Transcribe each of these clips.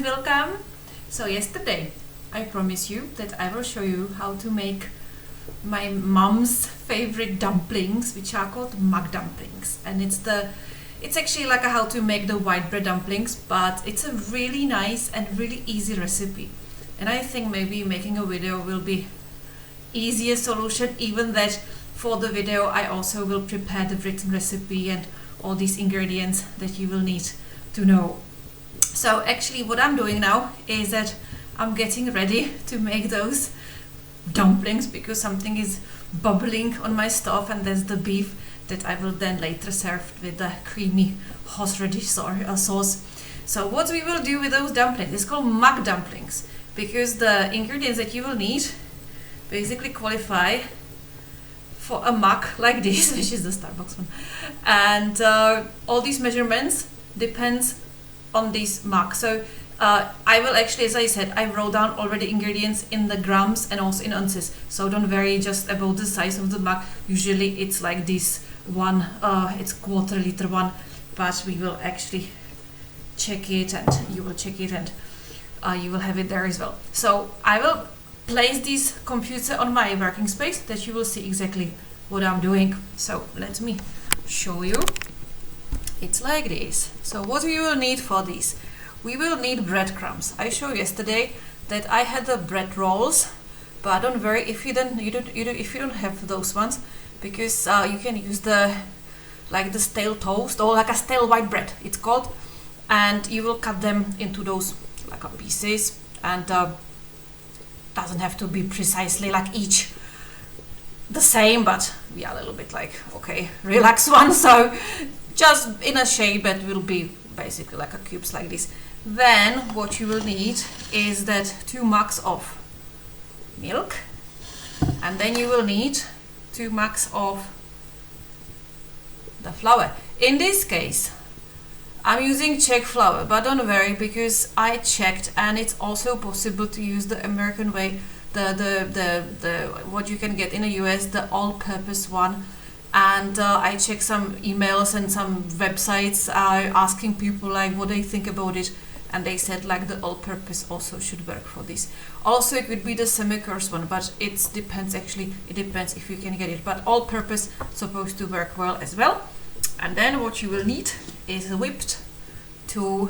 welcome. So yesterday I promised you that I will show you how to make my mom's favorite dumplings, which are called mug dumplings, and it's actually like a how to make the white bread dumplings, but it's a really nice and really easy recipe. And I think maybe making a video will be easier solution, even that for the video I also will prepare the written recipe and all these ingredients that you will need to know. So actually what I'm doing now is that I'm getting ready to make those dumplings, because something is bubbling on my stove, and there's the beef that I will then later serve with the creamy horseradish sauce. So what we will do with those dumplings is called mug dumplings, because the ingredients that you will need basically qualify for a mug like this, which is the Starbucks one, and all these measurements depends on this mug. So I will actually, as I said, I wrote down already ingredients in the grams and also in ounces, so don't worry just about the size of the mug. Usually it's like this one, it's quarter-liter one, but we will actually check it, and you will check it, and you will have it there as well. So I will place this computer on my working space that you will see exactly what I'm doing. So let me show you. It's like this. So what we will need for this, we will need breadcrumbs. I showed yesterday that I had the bread rolls, but don't worry if you don't have those ones, because you can use the stale toast, or like a stale white bread it's called, and you will cut them into those like a pieces, and doesn't have to be precisely like each the same, but we are a little bit like, okay, relax one, so just in a shape that will be basically like a cubes like this. Then what you will need is that 2 mugs of milk, and then you will need 2 mugs of the flour. In this case I'm using Czech flour, but don't worry, because I checked and it's also possible to use the American way, the what you can get in the US, the all-purpose one. And I checked some emails and some websites asking people like what they think about it, and they said like the all-purpose also should work for this. Also it could be the semi-coarse one, but it depends if you can get it, but all-purpose supposed to work well as well. And then what you will need is whipped 2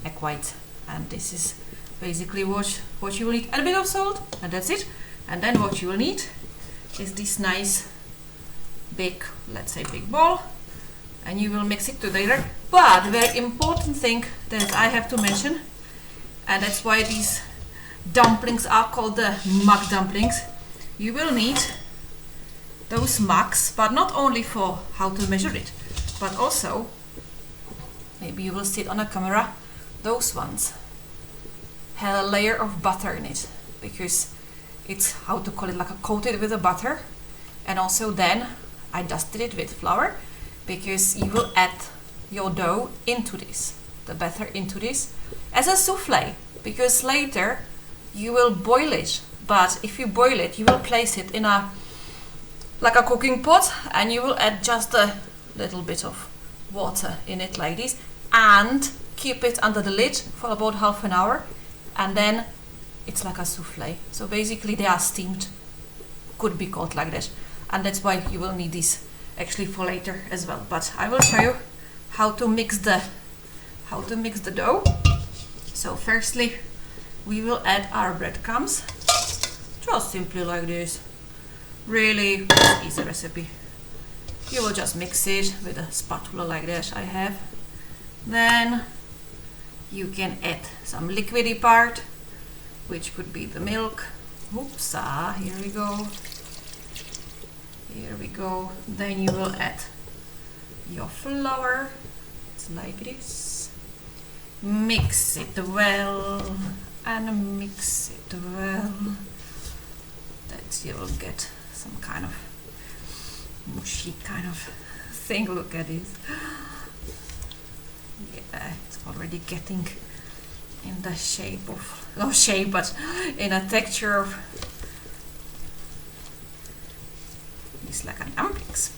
egg white, and this is basically what you will need, and a bit of salt, and that's it. And then what you will need is this nice big, let's say big bowl, and you will mix it together. But very important thing that I have to mention, and that's why these dumplings are called the mug dumplings, you will need those mugs, but not only for how to measure it, but also, maybe you will see it on a camera, those ones have a layer of butter in it, because it's, how to call it, like a coated with a butter. And also then I dusted it with flour, because you will add your dough into this, the batter into this, as a souffle, because later you will boil it. But if you boil it, you will place it in a like a cooking pot, and you will add just a little bit of water in it like this, and keep it under the lid for about half an hour, and then it's like a souffle. So basically they are steamed, could be called like that, and that's why you will need this actually for later as well. But I will show you how to mix the dough. So firstly we will add our breadcrumbs, just simply like this. Really easy recipe. You will just mix it with a spatula like that I have. Then you can add some liquidy part, which could be the milk. Oops, here we go. Here we go. Then you will add your flour. It's like this. Mix it well, and mix it well. That you will get some kind of mushy kind of thing. Look at it. Yeah, it's already getting in the shape of, no shape, but in a texture of this, like a dumplings.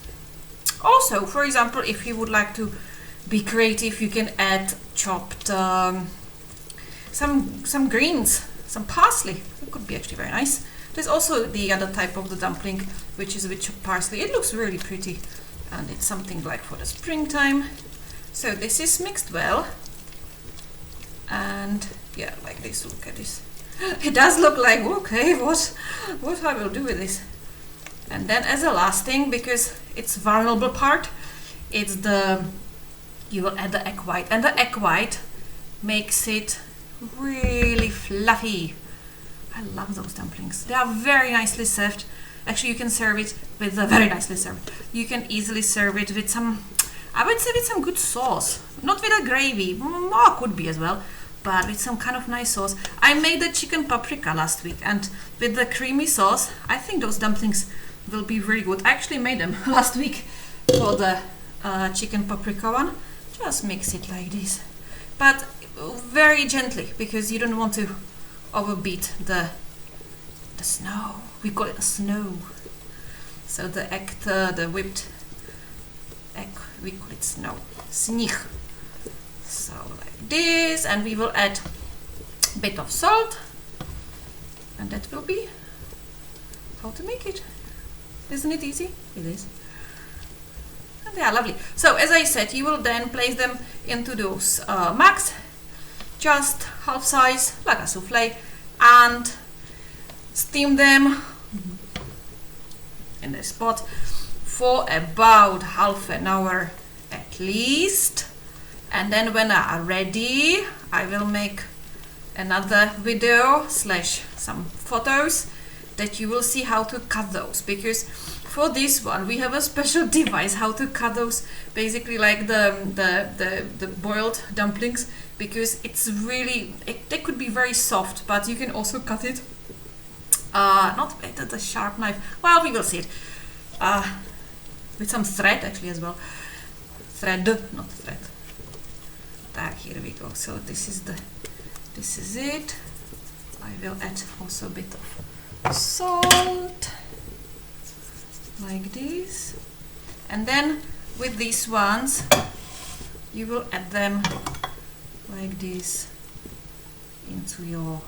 Also, for example, if you would like to be creative, you can add chopped some greens, some parsley. It could be actually very nice. There's also the other type of the dumpling, which is with chopped parsley. It looks really pretty, and it's something like for the springtime. So this is mixed well, and yeah, like this. Look at this. It does look like, okay, what I will do with this. And then as a last thing, because it's vulnerable part, it's you will add the egg white, and the egg white makes it really fluffy. I love those dumplings. They are very nicely served. Actually, you can serve it with very nicely served. You can easily serve it with some, I would say, with some good sauce. Not with a gravy, more could be as well, but with some kind of nice sauce. I made the chicken paprika last week, and with the creamy sauce, I think those dumplings will be really good. I actually made them last week for the chicken paprika one. Just mix it like this, but very gently, because you don't want to overbeat the snow. We call it snow. So the egg, the whipped egg, we call it snow. Sníh. So like this, and we will add a bit of salt, and that will be how to make it. Isn't it easy? It is. And they are lovely. So as I said, you will then place them into those mugs, just half size, like a souffle, and steam them in this pot for about half an hour at least. And then when they are ready, I will make another video / some photos that you will see how to cut those, because for this one we have a special device how to cut those, basically like the boiled dumplings, because it's really, they could be very soft, but you can also cut it not with a sharp knife, well, we will see it, with some thread actually as well, thread, not thread. Here we go. So this is it. I will add also a bit of salt like this, and then with these ones you will add them like this into your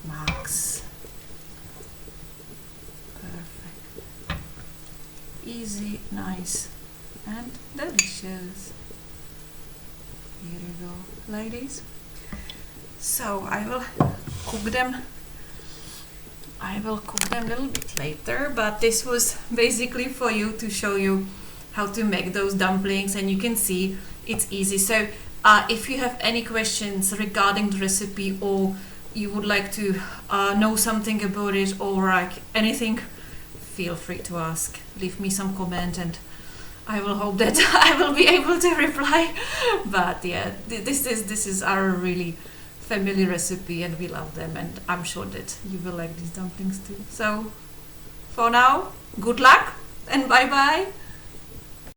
mugs. Perfect, easy, nice, and delicious. Here we go, like this. So I will cook them a little bit later, but this was basically for you to show you how to make those dumplings, and you can see it's easy. So if you have any questions regarding the recipe, or you would like to know something about it, or like anything, feel free to ask. Leave me some comment, and I will hope that I will be able to reply. But yeah, this is our really family recipe, and we love them, and I'm sure that you will like these dumplings too. So for now, good luck and bye bye.